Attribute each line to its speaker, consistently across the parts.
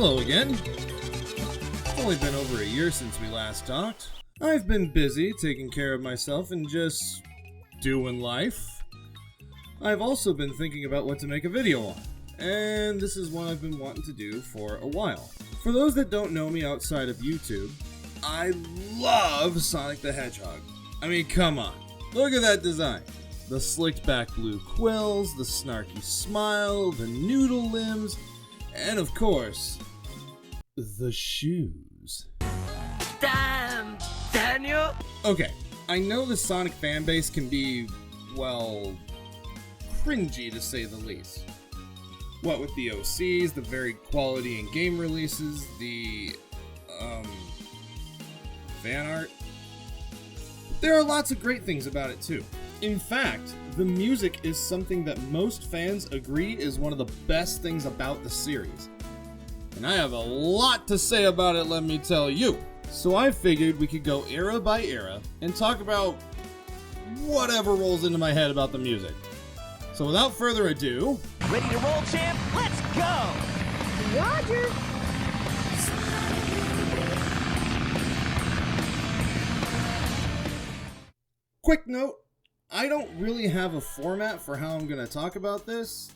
Speaker 1: Hello again. It's only been over a year since we last talked. I've been busy taking care of myself and just doing life. I've also been thinking about what to make a video on, and this is one I've been wanting to do for a while. For those that don't know me outside of YouTube, I love Sonic the Hedgehog. I mean, come on. Look at that design. The slicked back blue quills, the snarky smile, the noodle limbs, and of course, the shoes.
Speaker 2: Damn, Daniel!
Speaker 1: Okay, I know the Sonic fanbase can be, well, cringy to say the least. What with the OCs, the varied quality in game releases, the, fan art. There are lots of great things about it too. In fact, the music is something that most fans agree is one of the best things about the series. And I have a lot to say about it, let me tell you. So I figured we could go era by era and talk about whatever rolls into my head about the music. So without further ado...
Speaker 2: Ready to roll, champ? Let's go!
Speaker 3: Roger!
Speaker 1: Quick note, I don't really have a format for how I'm going to talk about this.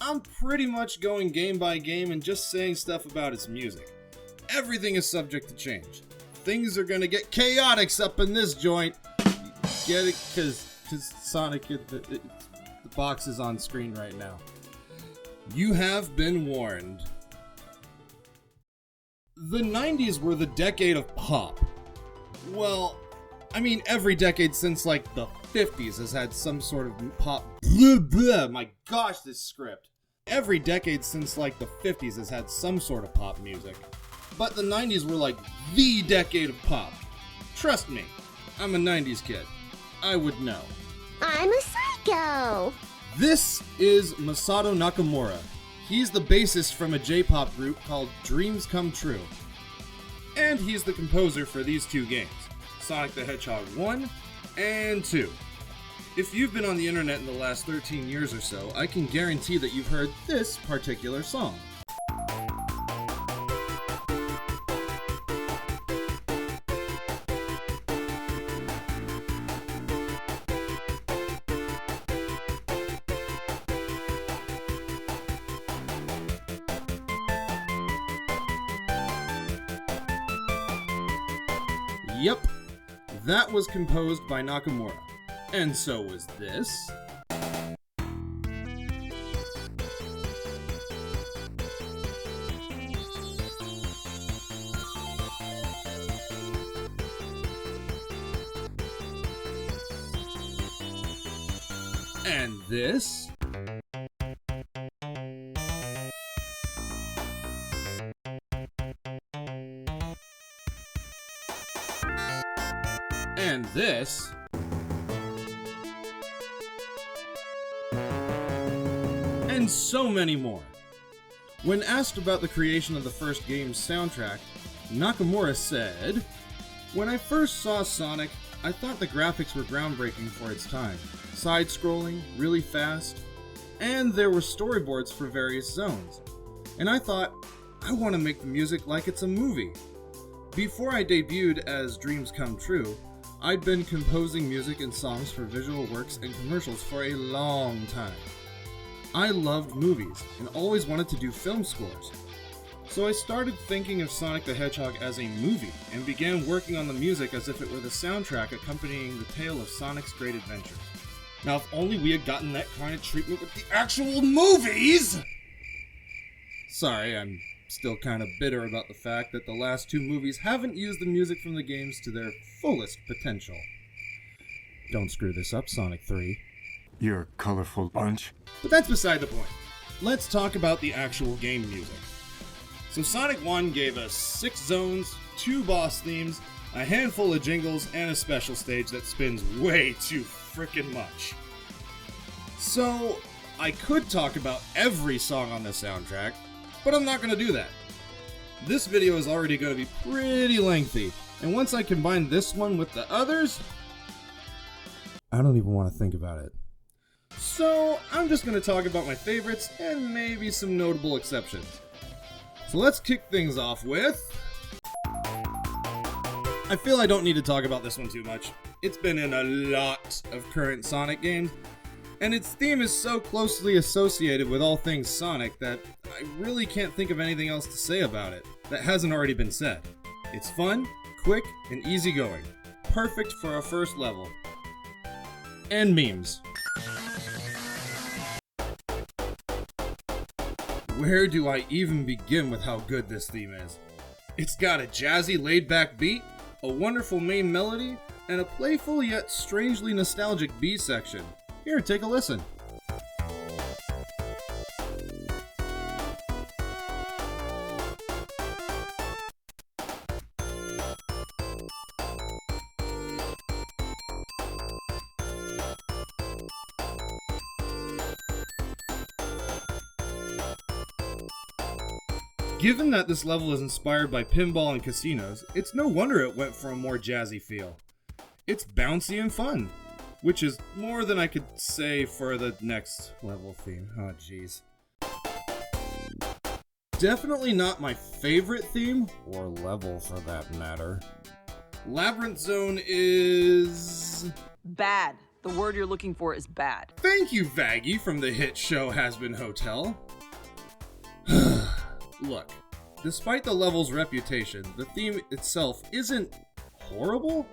Speaker 1: I'm pretty much going game by game and just saying stuff about its music. Everything is subject to change. Things are going to get chaotic up in this joint. Get it? Because Sonic, the box is on screen right now. You have been warned. The 90s were the decade of pop. Well, I mean, every decade since, like, the 50s has had some sort of pop... Blah, blah. My gosh, this script. Every decade since, like, the 50s has had some sort of pop music. But the 90s were, like, the decade of pop. Trust me, I'm a 90s kid. I would know.
Speaker 3: I'm a psycho!
Speaker 1: This is Masato Nakamura. He's the bassist from a J-pop group called Dreams Come True. And he's the composer for these two games. Sonic the Hedgehog 1 and 2. If you've been on the internet in the last 13 years or so, I can guarantee that you've heard this particular song. Yep. That was composed by Nakamura, and so was this. And this. And this. And so many more. When asked about the creation of the first game's soundtrack, Nakamura said, "When I first saw Sonic, I thought the graphics were groundbreaking for its time. Side-scrolling, really fast, and there were storyboards for various zones. And I thought, I want to make the music like it's a movie. Before I debuted as Dreams Come True, I'd been composing music and songs for visual works and commercials for a long time. I loved movies and always wanted to do film scores. So I started thinking of Sonic the Hedgehog as a movie and began working on the music as if it were the soundtrack accompanying the tale of Sonic's great adventure. Now if only we had gotten that kind of treatment with the actual movies!" Sorry, I'm still kind of bitter about the fact that the last two movies haven't used the music from the games to their fullest potential. Don't screw this up, Sonic 3.
Speaker 4: You're a colorful bunch.
Speaker 1: But that's beside the point. Let's talk about the actual game music. So Sonic 1 gave us 6 zones, 2 boss themes, a handful of jingles, and a special stage that spins way too frickin' much. So, I could talk about every song on the soundtrack, but I'm not going to do that. This video is already going to be pretty lengthy, and once I combine this one with the others, I don't even want to think about it. So, I'm just going to talk about my favorites and maybe some notable exceptions. So let's kick things off with... I feel I don't need to talk about this one too much. It's been in a lot of current Sonic games, and its theme is so closely associated with all things Sonic that I really can't think of anything else to say about it that hasn't already been said. It's fun, quick, and easygoing. Perfect for a first level. And memes. Where do I even begin with how good this theme is? It's got a jazzy, laid-back beat, a wonderful main melody, and a playful yet strangely nostalgic B section. Here, take a listen. Given that this level is inspired by pinball and casinos, it's no wonder it went for a more jazzy feel. It's bouncy and fun, which is more than I could say for the next level theme. Oh jeez. Definitely not my favorite theme, or level for that matter. Labyrinth Zone is...
Speaker 5: bad. The word you're looking for is bad.
Speaker 1: Thank you, Vaggie from the hit show Has Been Hotel. Look, despite the level's reputation, the theme itself isn't horrible.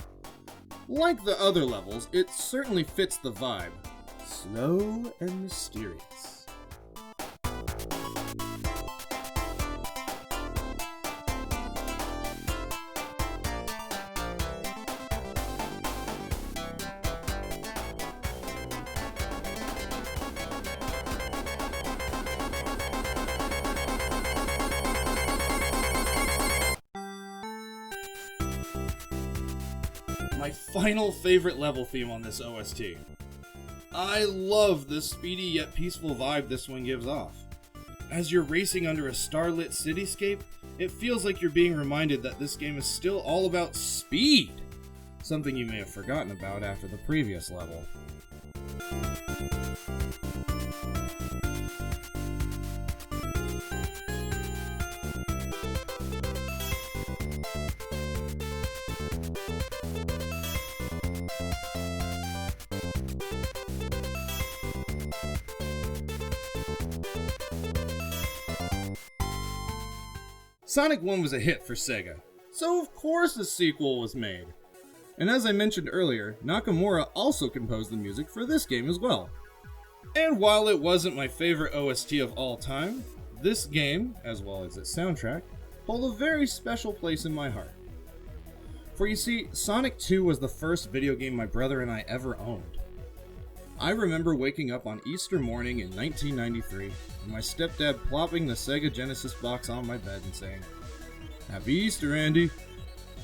Speaker 1: Like the other levels, it certainly fits the vibe. Slow and mysterious. My final favorite level theme on this OST. I love the speedy yet peaceful vibe this one gives off. As you're racing under a starlit cityscape, it feels like you're being reminded that this game is still all about speed, something you may have forgotten about after the previous level. Sonic 1 was a hit for Sega, so of course a sequel was made. And as I mentioned earlier, Nakamura also composed the music for this game as well. And while it wasn't my favorite OST of all time, this game, as well as its soundtrack, hold a very special place in my heart. For you see, Sonic 2 was the first video game my brother and I ever owned. I remember waking up on Easter morning in 1993, and my stepdad plopping the Sega Genesis box on my bed and saying, "Happy Easter, Andy."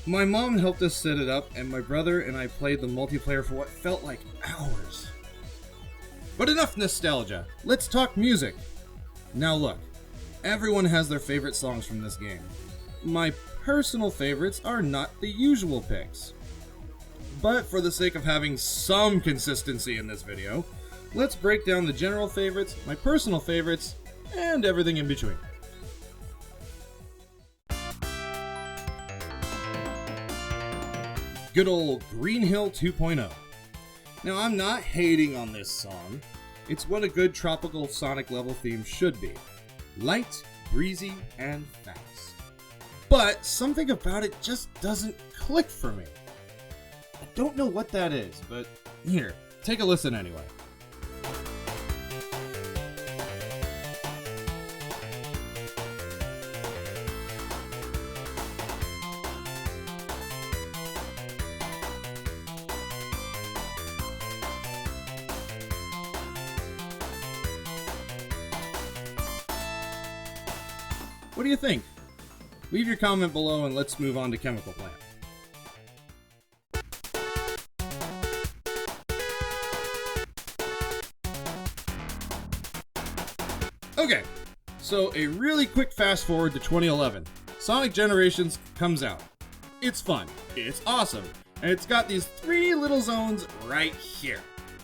Speaker 1: My mom helped us set it up, and my brother and I played the multiplayer for what felt like hours. But enough nostalgia, let's talk music. Now look, everyone has their favorite songs from this game. My personal favorites are not the usual picks. But for the sake of having some consistency in this video, let's break down the general favorites, my personal favorites, and everything in between. Good old Green Hill 2.0. Now I'm not hating on this song, it's what a good tropical Sonic level theme should be. Light, breezy, and fast. But something about it just doesn't click for me. I don't know what that is, but here, take a listen anyway. What do you think? Leave your comment below and let's move on to Chemical Plant. Okay, so a really quick fast forward to 2011. Sonic Generations comes out. It's fun, it's awesome, and it's got these three little zones right here.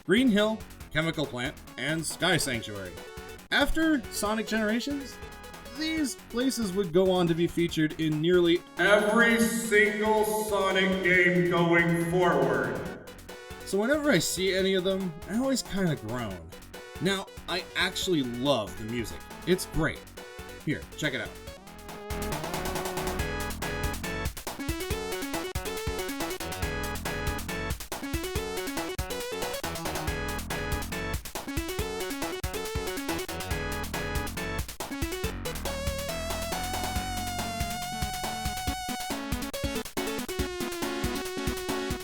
Speaker 1: Green Hill, Chemical Plant, and Sky Sanctuary. After Sonic Generations, these places would go on to be featured in nearly every single Sonic game going forward. So whenever I see any of them, I always kind of groan. Now, I actually love the music. It's great. Here, check it out.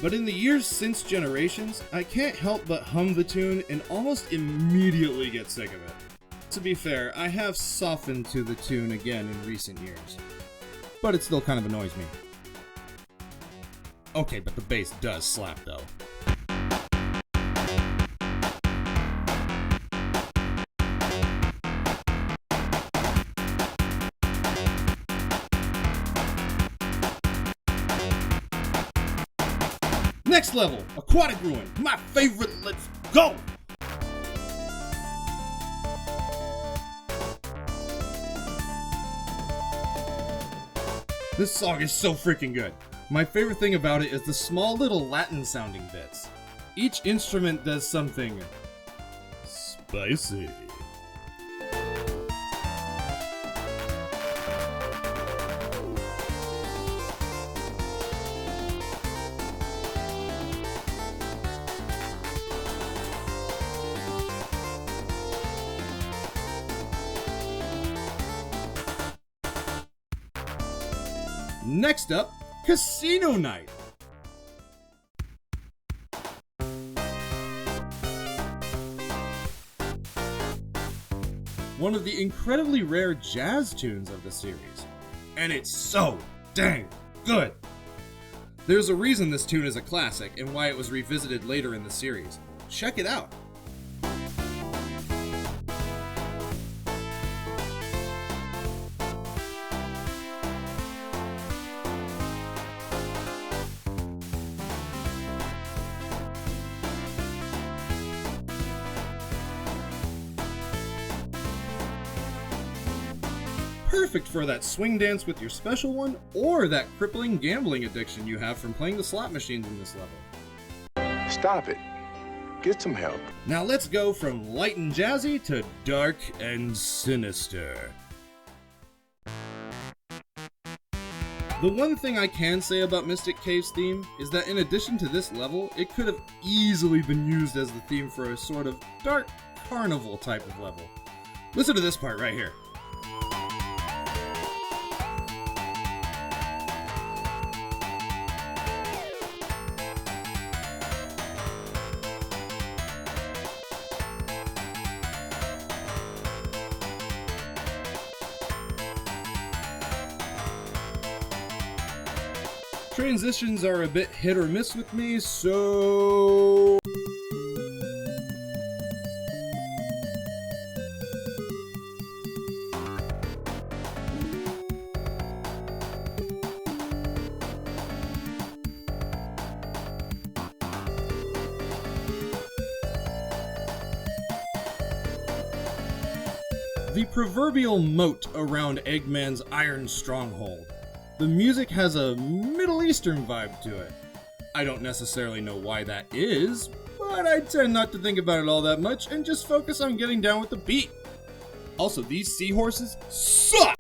Speaker 1: But in the years since Generations, I can't help but hum the tune and almost immediately get sick of it. To be fair, I have softened to the tune again in recent years, but it still kind of annoys me. Okay, but the bass does slap though. Next level, Aquatic Ruin, my favorite, let's go! This song is so freaking good. My favorite thing about it is the small little Latin sounding bits. Each instrument does something spicy. Next up, Casino Night. One of the incredibly rare jazz tunes of the series, and it's so dang good. There's a reason this tune is a classic and why it was revisited later in the series. Check it out. Perfect for that swing dance with your special one, or that crippling gambling addiction you have from playing the slot machines in this level.
Speaker 4: Stop it. Get some help.
Speaker 1: Now let's go from light and jazzy to dark and sinister. The one thing I can say about Mystic Cave's theme is that in addition to this level, it could have easily been used as the theme for a sort of dark carnival type of level. Listen to this part right here. Transitions are a bit hit or miss with me, so... The proverbial moat around Eggman's iron stronghold. The music has a Middle Eastern vibe to it. I don't necessarily know why that is, but I tend not to think about it all that much and just focus on getting down with the beat. Also, these seahorses suck!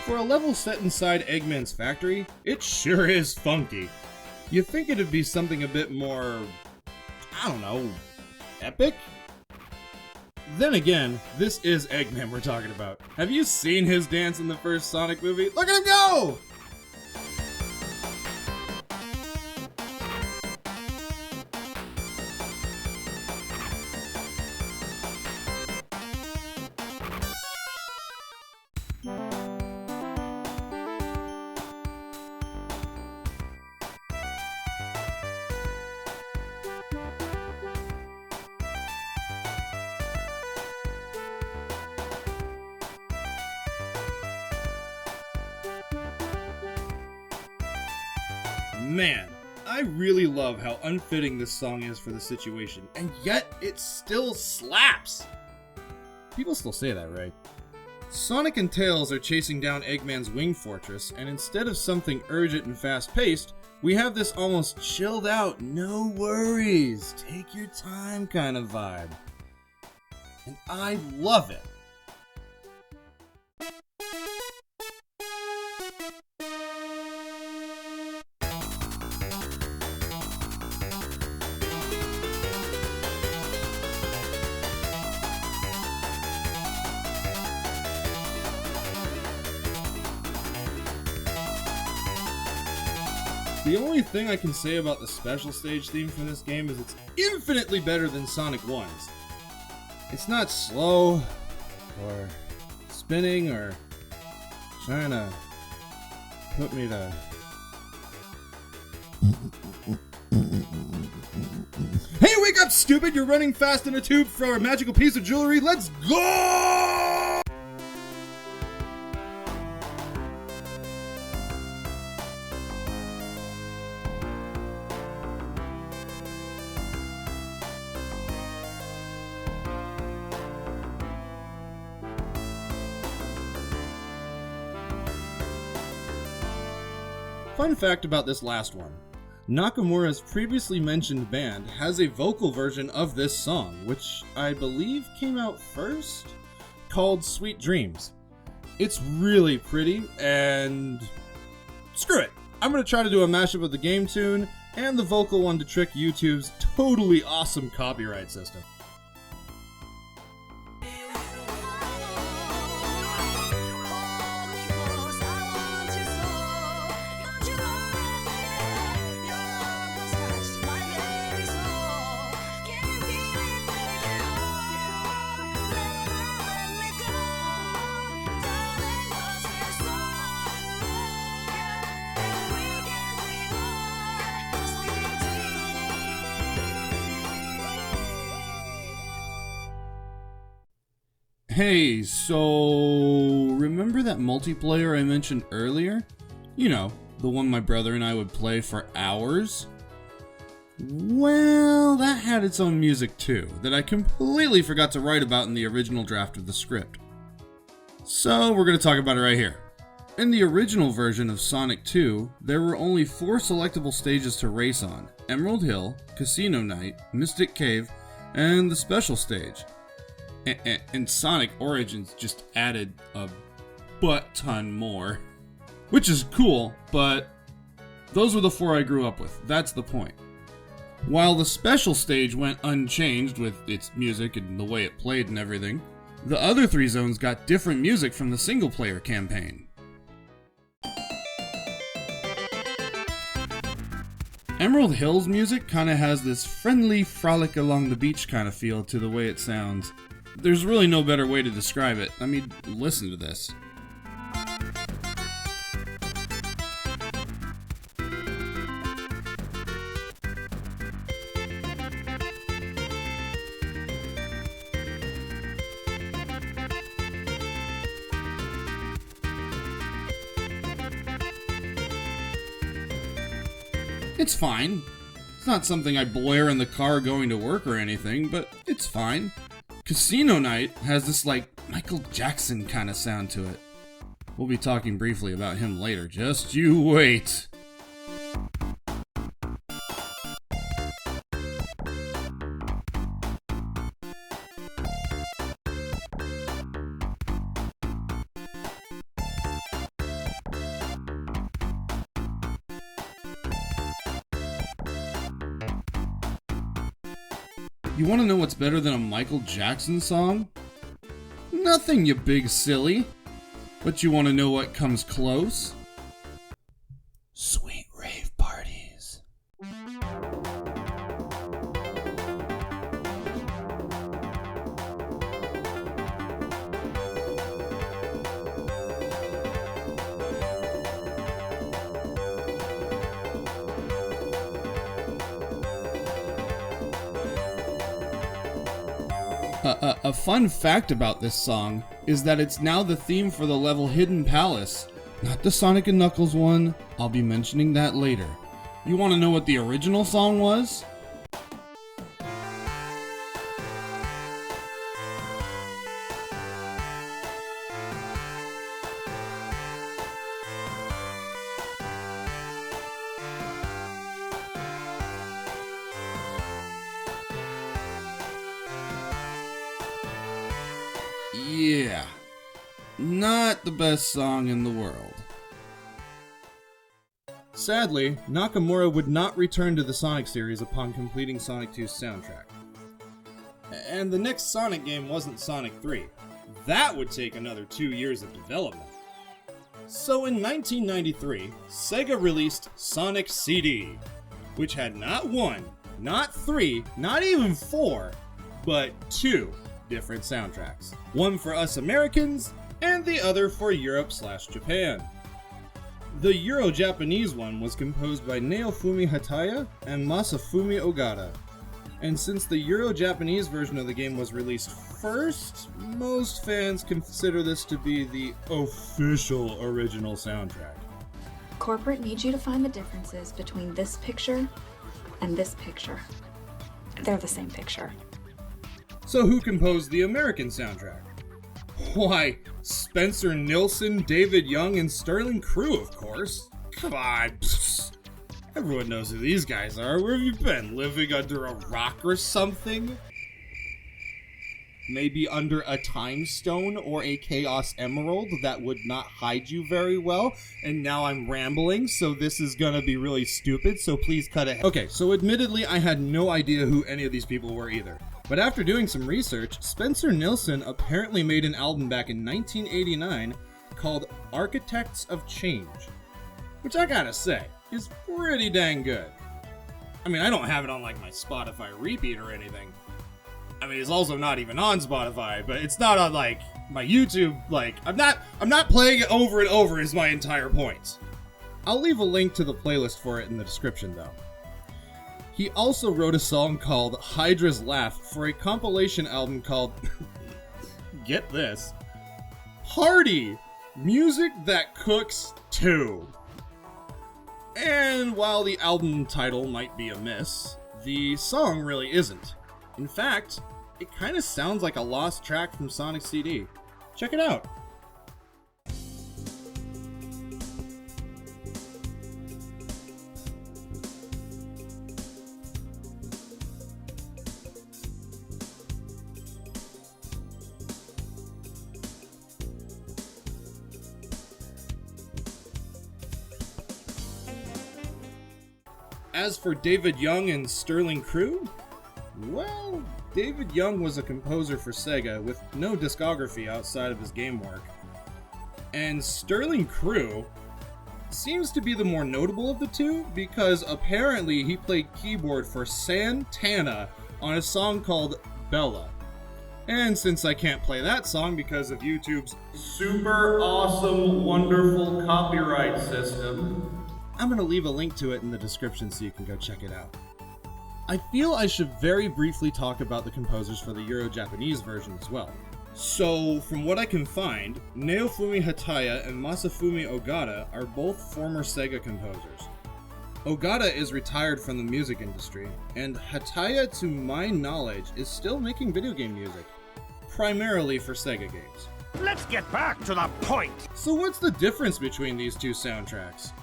Speaker 1: For a level set inside Eggman's factory, it sure is funky. You'd think it'd be something a bit more, I don't know, epic? Then again, this is Eggman we're talking about. Have you seen his dance in the first Sonic movie? Look at him go! Man, I really love how unfitting this song is for the situation, and yet it still slaps! People still say that, right? Sonic and Tails are chasing down Eggman's wing fortress, and instead of something urgent and fast-paced, we have this almost chilled out, no worries, take your time kind of vibe. And I love it. The only thing I can say about the special stage theme for this game is it's infinitely better than Sonic 1's. It's not slow, or spinning, or trying to put me to... Hey, wake up, stupid! You're running fast in a tube for a magical piece of jewelry. Let's go! Fun fact about this last one. Nakamura's previously mentioned band has a vocal version of this song, which I believe came out first, called Sweet Dreams. It's really pretty, and screw it. I'm going to try to do a mashup of the game tune and the vocal one to trick YouTube's totally awesome copyright system. Hey, so remember that multiplayer I mentioned earlier? You know, the one my brother and I would play for hours? Well, that had its own music too, that I completely forgot to write about in the original draft of the script. So we're going to talk about it right here. In the original version of Sonic 2, there were only 4 selectable stages to race on: Emerald Hill, Casino Night, Mystic Cave, and the Special Stage. And Sonic Origins just added a butt-ton more. Which is cool, but those were the 4 I grew up with. That's the point. While the Special Stage went unchanged with its music and the way it played and everything, the other 3 zones got different music from the single-player campaign. Emerald Hill's music kinda has this friendly frolic along the beach kind of feel to the way it sounds. There's really no better way to describe it. I mean, listen to this. It's fine. It's not something I blare in the car going to work or anything, but it's fine. Casino Night has this, like, Michael Jackson kind of sound to it. We'll be talking briefly about him later, just you wait. You want to know what's better than a Michael Jackson song? Nothing, you big silly. But you want to know what comes close? Sweet rave parties. A fun fact about this song is that it's now the theme for the level Hidden Palace, not the Sonic & Knuckles one. I'll be mentioning that later. You want to know what the original song was? Yeah, not the best song in the world. Sadly, Nakamura would not return to the Sonic series upon completing Sonic 2's soundtrack. And the next Sonic game wasn't Sonic 3. That would take another 2 years of development. So in 1993, Sega released Sonic CD, which had not one, not three, not even four, but two different soundtracks. One for us Americans, and the other for Europe/Japan. The Euro-Japanese one was composed by Naofumi Hataya and Masafumi Ogata. And since the Euro-Japanese version of the game was released first, most fans consider this to be the official original soundtrack.
Speaker 6: Corporate needs you to find the differences between this picture and this picture. They're the same picture.
Speaker 1: So who composed the American soundtrack? Why, Spencer Nilsen, David Young, and Sterling Crew, of course. Come on. Psst. Everyone knows who these guys are. Where have you been? Living under a rock or something? Maybe under a time stone or a chaos emerald that would not hide you very well. And now I'm rambling, so this is gonna be really stupid, so please cut ahead. Okay, so admittedly, I had no idea who any of these people were either. But after doing some research, Spencer Nilsen apparently made an album back in 1989 called Architects of Change, which I gotta say is pretty dang good. I mean, I don't have it on like my Spotify repeat or anything. I mean, it's also not even on Spotify, but it's not on like my YouTube. Like, I'm not playing it over and over is my entire point. I'll leave a link to the playlist for it in the description though. He also wrote a song called Hydra's Laugh for a compilation album called, get this, Party! Music That Cooks 2. And while the album title might be amiss, the song really isn't. In fact, it kind of sounds like a lost track from Sonic CD. Check it out. As for David Young and Sterling Crew, well, David Young was a composer for Sega with no discography outside of his game work. And Sterling Crew seems to be the more notable of the two because apparently he played keyboard for Santana on a song called Bella. And since I can't play that song because of YouTube's super awesome, wonderful copyright system, I'm going to leave a link to it in the description so you can go check it out. I feel I should very briefly talk about the composers for the Euro-Japanese version as well. So, from what I can find, Naofumi Hataya and Masafumi Ogata are both former Sega composers. Ogata is retired from the music industry, and Hataya, to my knowledge, is still making video game music, primarily for Sega games.
Speaker 2: Let's get back to the point.
Speaker 1: So what's the difference between these two soundtracks?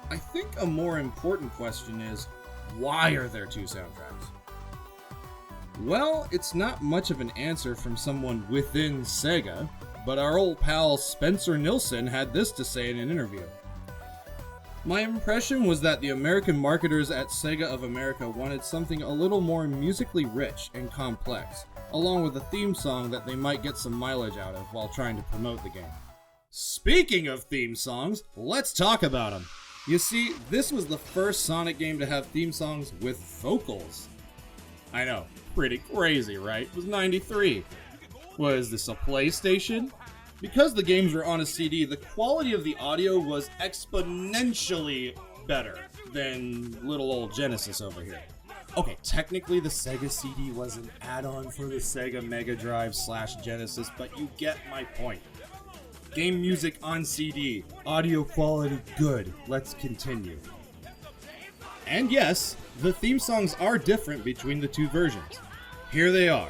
Speaker 1: I think a more important question is, why are there two soundtracks? Well, it's not much of an answer from someone within Sega, but our old pal Spencer Nilsen had this to say in an interview. My impression was that the American marketers at Sega of America wanted something a little more musically rich and complex, along with a theme song that they might get some mileage out of while trying to promote the game. Speaking of theme songs, let's talk about them. You see, this was the first Sonic game to have theme songs with vocals. I know, pretty crazy, right? It was 93. Was this a PlayStation? Because the games were on a CD, the quality of the audio was exponentially better than little old Genesis over here. Okay, technically the Sega CD was an add-on for the Sega Mega Drive / Genesis, but you get my point. Game music on CD, audio quality good. Let's continue. And yes, the theme songs are different between the two versions. Here they are.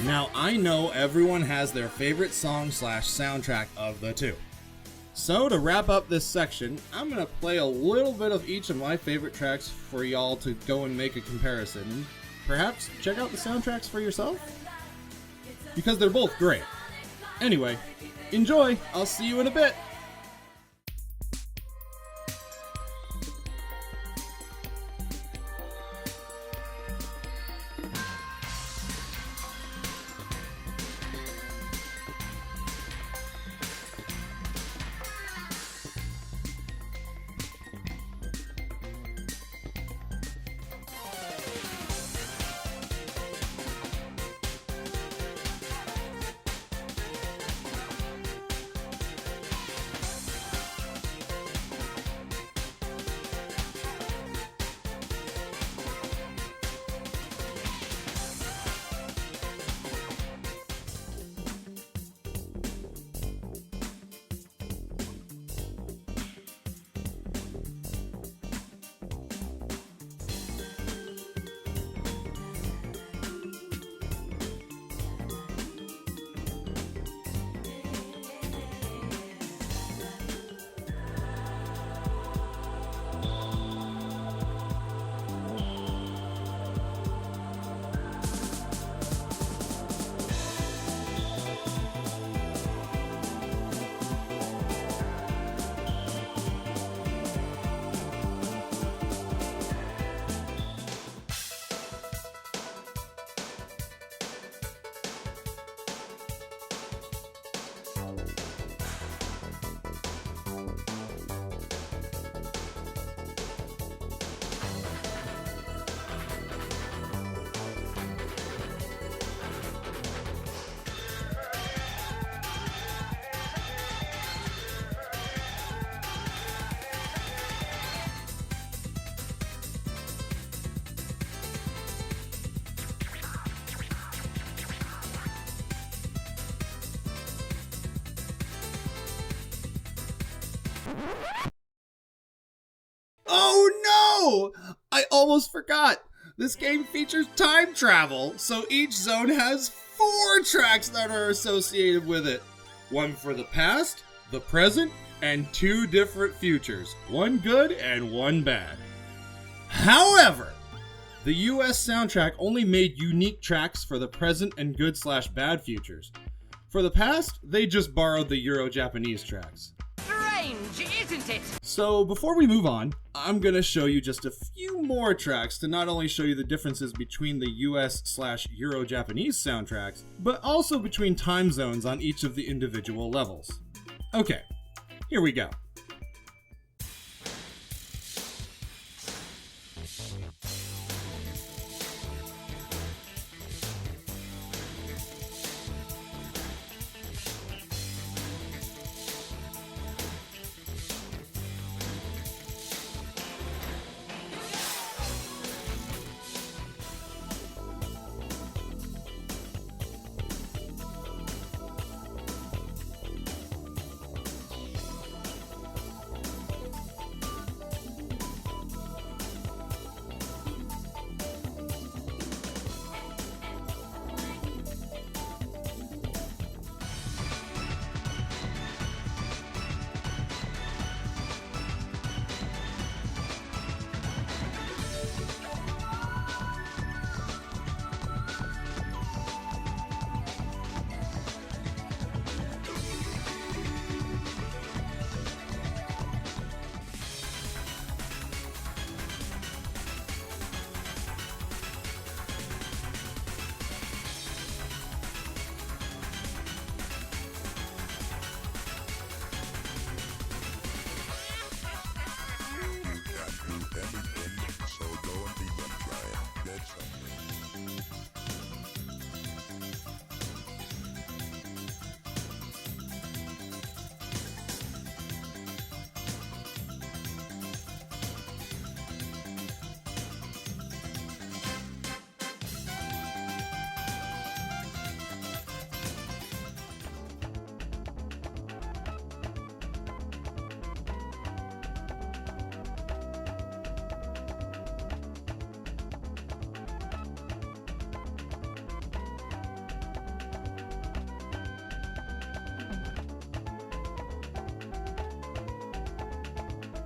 Speaker 1: Now, I know everyone has their favorite song / soundtrack of the two. So to wrap up this section, I'm going to play a little bit of each of my favorite tracks for y'all to go and make a comparison. Perhaps check out the soundtracks for yourself? Because they're both great. Anyway, enjoy! I'll see you in a bit! Oh no! I almost forgot! This game features time travel, so each zone has 4 tracks that are associated with it. One for the past, the present, and 2 different futures. One good and one bad. However, the US soundtrack only made unique tracks for the present and good / bad futures. For the past, they just borrowed the Euro-Japanese tracks.
Speaker 5: Strange, isn't it?
Speaker 1: So before we move on, I'm gonna show you just a few more tracks to not only show you the differences between the US / Euro-Japanese soundtracks, but also between time zones on each of the individual levels. Okay, here we go.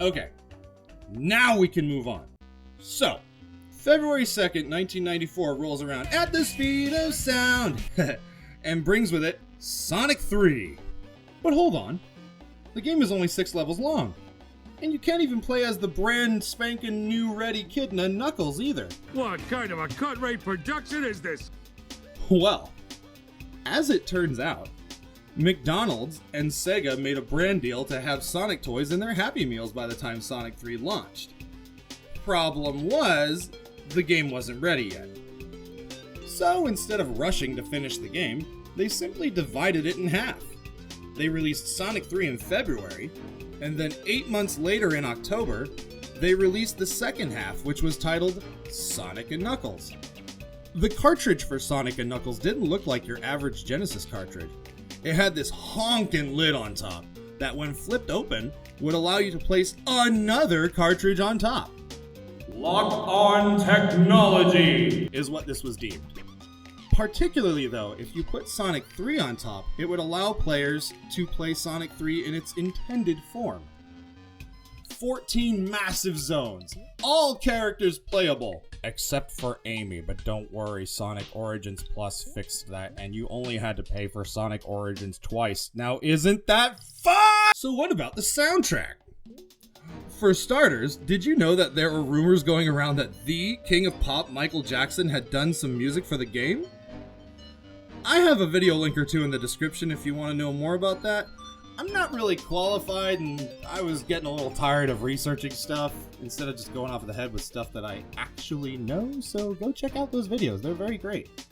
Speaker 1: Okay, now we can move on. So, February 2nd, 1994 rolls around at the speed of sound and brings with it Sonic 3. But hold on, the game is only 6 levels long, and you can't even play as the brand spanking new ready Kidna Knuckles either.
Speaker 2: What kind of a cut-rate production is this?
Speaker 1: Well, as it turns out, McDonald's and Sega made a brand deal to have Sonic toys in their Happy Meals by the time Sonic 3 launched. Problem was, the game wasn't ready yet. So instead of rushing to finish the game, they simply divided it in half. They released Sonic 3 in February, and then 8 months later in October, they released the second half, which was titled Sonic and Knuckles. The cartridge for Sonic and Knuckles didn't look like your average Genesis cartridge. It had this honkin' lid on top that when flipped open would allow you to place another cartridge on top. Lock-on technology is what this was deemed. Particularly though, if you put Sonic 3 on top, it would allow players to play Sonic 3 in its intended form. 14 massive zones, all characters playable, except for Amy, but don't worry, Sonic Origins Plus fixed that, and you only had to pay for Sonic Origins twice. Now isn't that fun? So what about the soundtrack? For starters, did you know that there were rumors going around that the King of Pop, Michael Jackson, had done some music for the game? I have a video link or two in the description if you want to know more about that. I'm not really qualified, and I was getting a little tired of researching stuff instead of just going off of the head with stuff that I actually know, so go check out those videos. They're very great.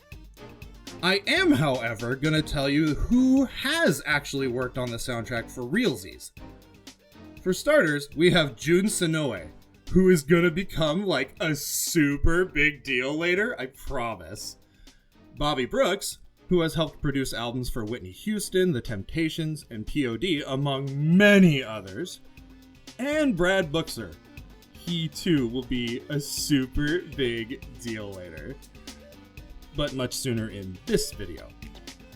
Speaker 1: I am, however, going to tell you who has actually worked on the soundtrack for realsies. For starters, we have Jun Senoue, who is going to become like a super big deal later, I promise. Bobby Brooks, who has helped produce albums for Whitney Houston, The Temptations, and POD, among many others. And Brad Buxer. He too will be a super big deal later, but much sooner in this video.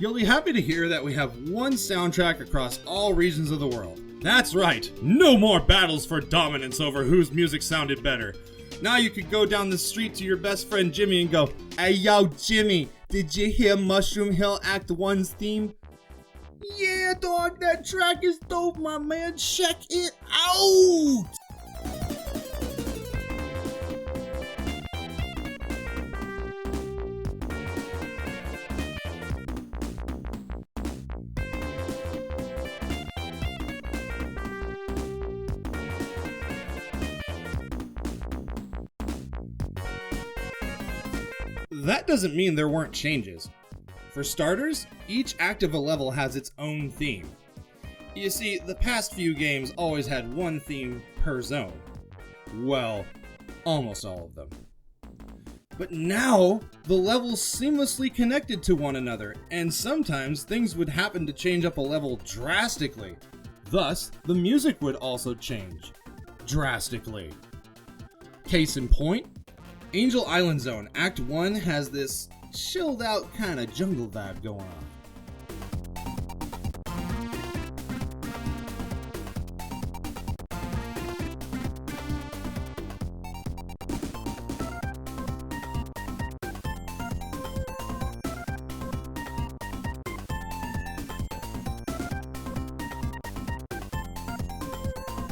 Speaker 1: You'll be happy to hear that we have one soundtrack across all regions of the world. That's right, no more battles for dominance over whose music sounded better. Now you could go down the street to your best friend Jimmy and go, "Hey yo Jimmy, did you hear Mushroom Hill Act 1's theme?" "Yeah dog, that track is dope my man, check it out!" That doesn't mean there weren't changes. For starters, each act of a level has its own theme. You see, the past few games always had one theme per zone. Well, almost all of them. But now, the levels seamlessly connected to one another, and sometimes things would happen to change up a level drastically. Thus, the music would also change drastically. Case in point, Angel Island Zone Act 1 has this chilled out kind of jungle vibe going on.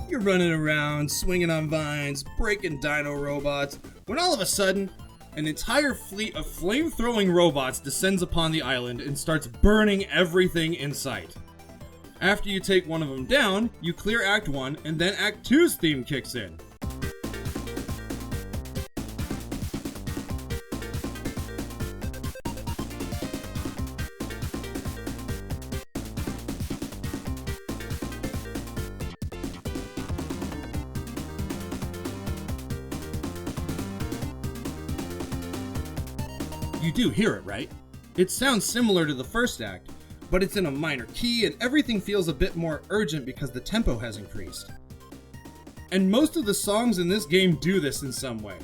Speaker 1: You're running around, swinging on vines, breaking dino robots, when all of a sudden, an entire fleet of flame-throwing robots descends upon the island and starts burning everything in sight. After you take one of them down, you clear Act 1, and then Act 2's theme kicks in. You do hear it, right? It sounds similar to the first act, but it's in a minor key and everything feels a bit more urgent because the tempo has increased. And most of the songs in this game do this in some way.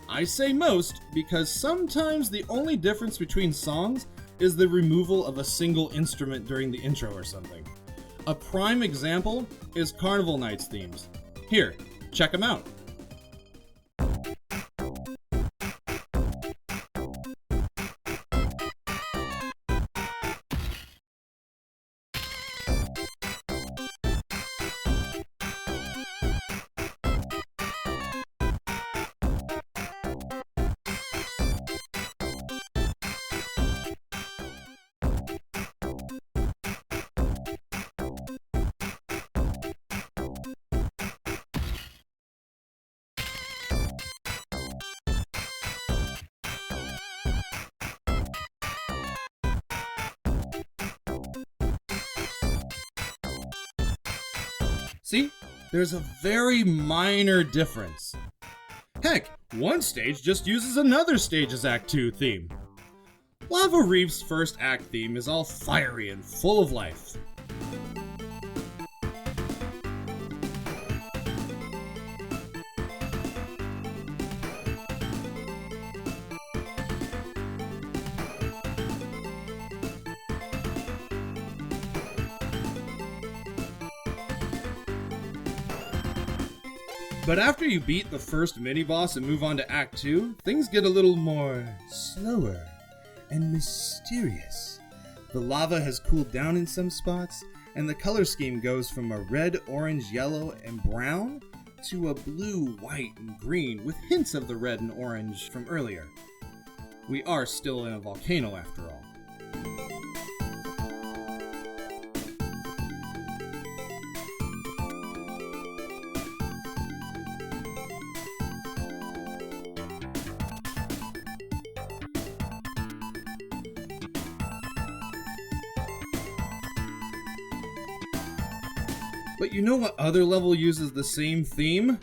Speaker 1: I say most because sometimes the only difference between songs is the removal of a single instrument during the intro or something. A prime example is Carnival Night's themes. Here, check them out. See, there's a very minor difference. Heck, one stage just uses another stage's Act 2 theme. Lava Reef's first act theme is all fiery and full of life. But after you beat the first mini-boss and move on to Act 2, things get a little more slower and mysterious. The lava has cooled down in some spots, and the color scheme goes from a red, orange, yellow, and brown to a blue, white, and green with hints of the red and orange from earlier. We are still in a volcano after all. But you know what other level uses the same theme?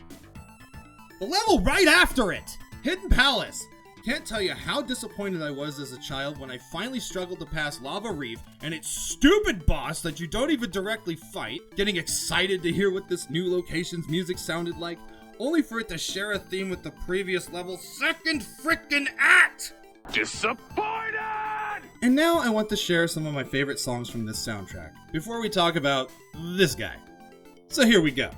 Speaker 1: The level right after it! Hidden Palace! Can't tell you how disappointed I was as a child when I finally struggled to pass Lava Reef and its stupid boss that you don't even directly fight, getting excited to hear what this new location's music sounded like, only for it to share a theme with the previous level's second frickin' act!
Speaker 2: Disappointed!
Speaker 1: And now I want to share some of my favorite songs from this soundtrack, before we talk about this guy. So here we go.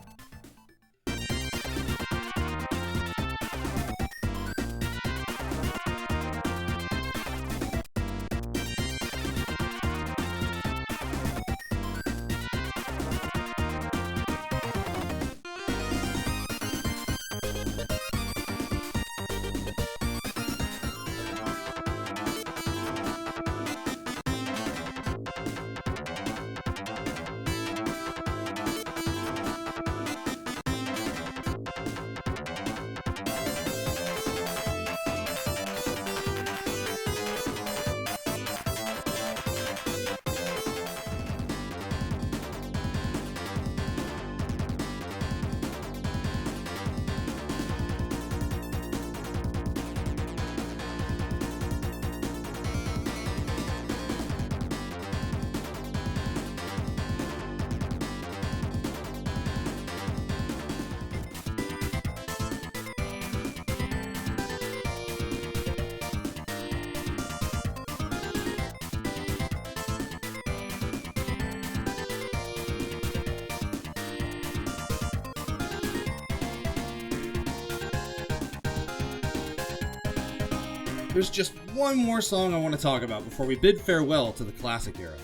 Speaker 1: There's just one more song I want to talk about before we bid farewell to the classic era.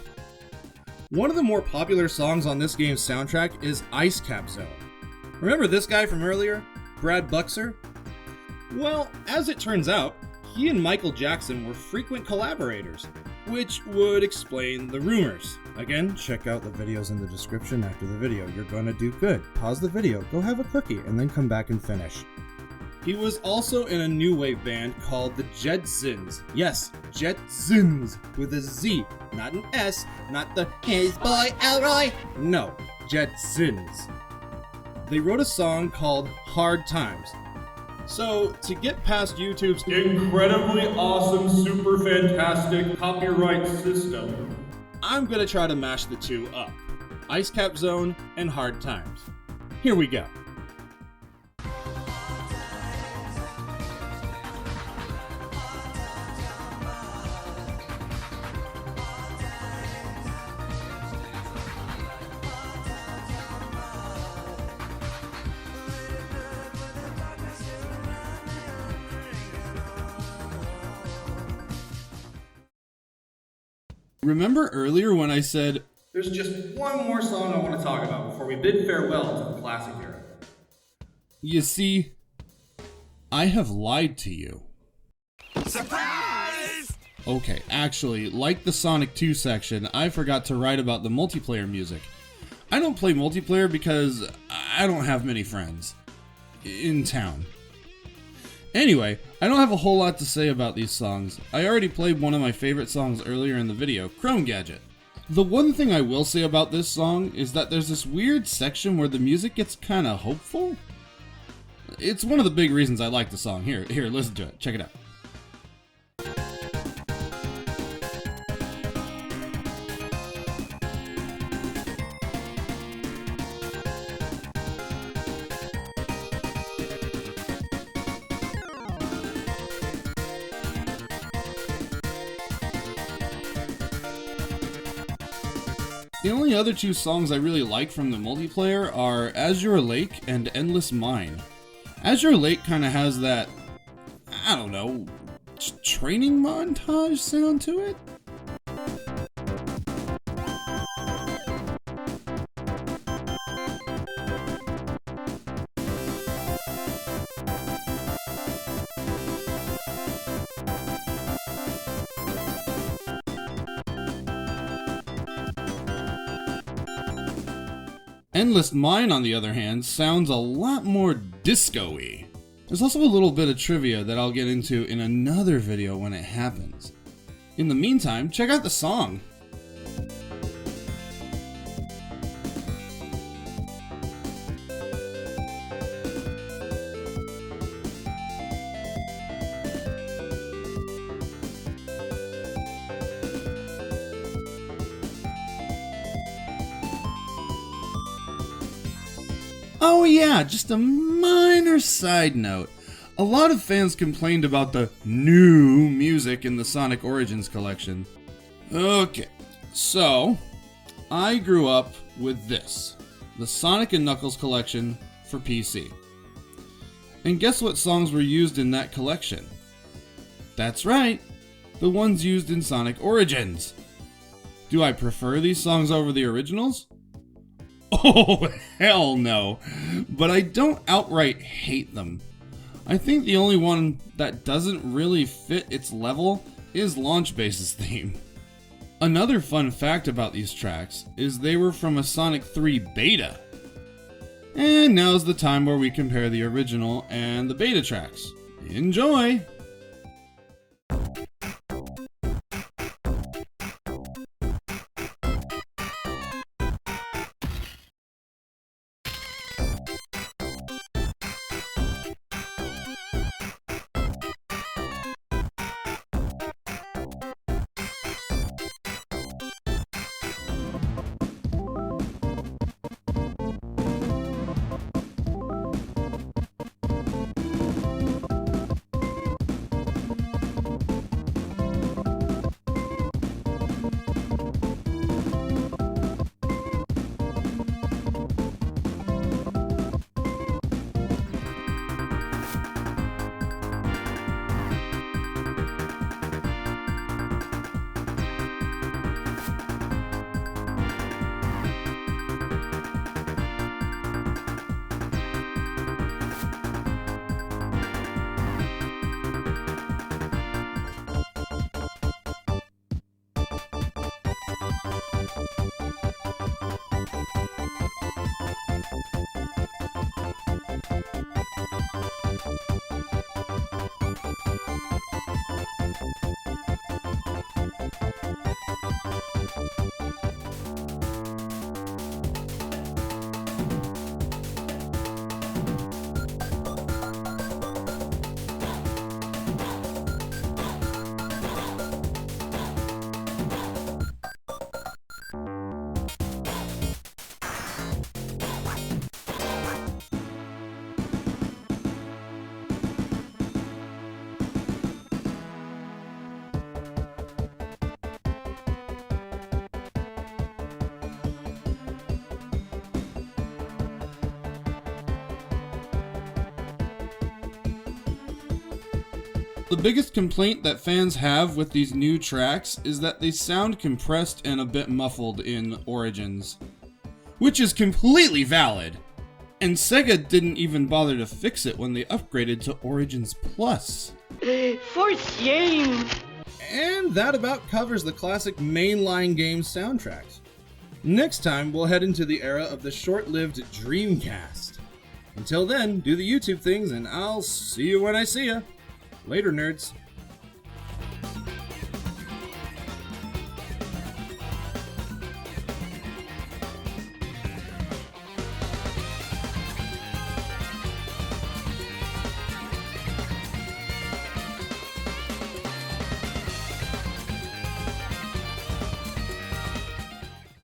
Speaker 1: One of the more popular songs on this game's soundtrack is Ice Cap Zone. Remember this guy from earlier, Brad Buxer? Well, as it turns out, he and Michael Jackson were frequent collaborators, which would explain the rumors. Again, check out the videos in the description after the video. You're gonna do good. Pause the video, go have a cookie, and then come back and finish. He was also in a new wave band called the Jetsons. Yes, Jetsons with a Z, not an S, not the His Boy Elroy. No, Jetsons. They wrote a song called Hard Times. So, to get past YouTube's incredibly awesome, super fantastic copyright system, I'm gonna try to mash the two up. Ice Cap Zone and Hard Times. Here we go. Remember earlier when I said, there's just one more song I want to talk about before we bid farewell to the classic era? You see, I have lied to you.
Speaker 2: Surprise!
Speaker 1: Okay, actually, like the Sonic 2 section, I forgot to write about the multiplayer music. I don't play multiplayer because I don't have many friends in town. Anyway, I don't have a whole lot to say about these songs. I already played one of my favorite songs earlier in the video, Chrome Gadget. The one thing I will say about this song is that there's this weird section where the music gets kinda hopeful. It's one of the big reasons I like the song. Here, listen to it. Check it out. The only other two songs I really like from the multiplayer are Azure Lake and Endless Mine. Azure Lake kind of has that, I don't know, training montage sound to it? Endless Mine, on the other hand, sounds a lot more disco-y. There's also a little bit of trivia that I'll get into in another video when it happens. In the meantime, check out the song. Oh yeah, just a minor side note. A lot of fans complained about the new music in the Sonic Origins collection. Okay, so I grew up with this, the Sonic & Knuckles collection for PC. And guess what songs were used in that collection? That's right, the ones used in Sonic Origins. Do I prefer these songs over the originals? Oh, hell no. But I don't outright hate them. I think the only one that doesn't really fit its level is Launch Base's theme. Another fun fact about these tracks is they were from a Sonic 3 beta. And now's the time where we compare the original and the beta tracks. Enjoy! The biggest complaint that fans have with these new tracks is that they sound compressed and a bit muffled in Origins, which is completely valid. And Sega didn't even bother to fix it when they upgraded to Origins Plus.
Speaker 5: For shame!
Speaker 1: And that about covers the classic mainline game soundtracks. Next time, we'll head into the era of the short-lived Dreamcast. Until then, do the YouTube things, and I'll see you when I see ya. Later, nerds.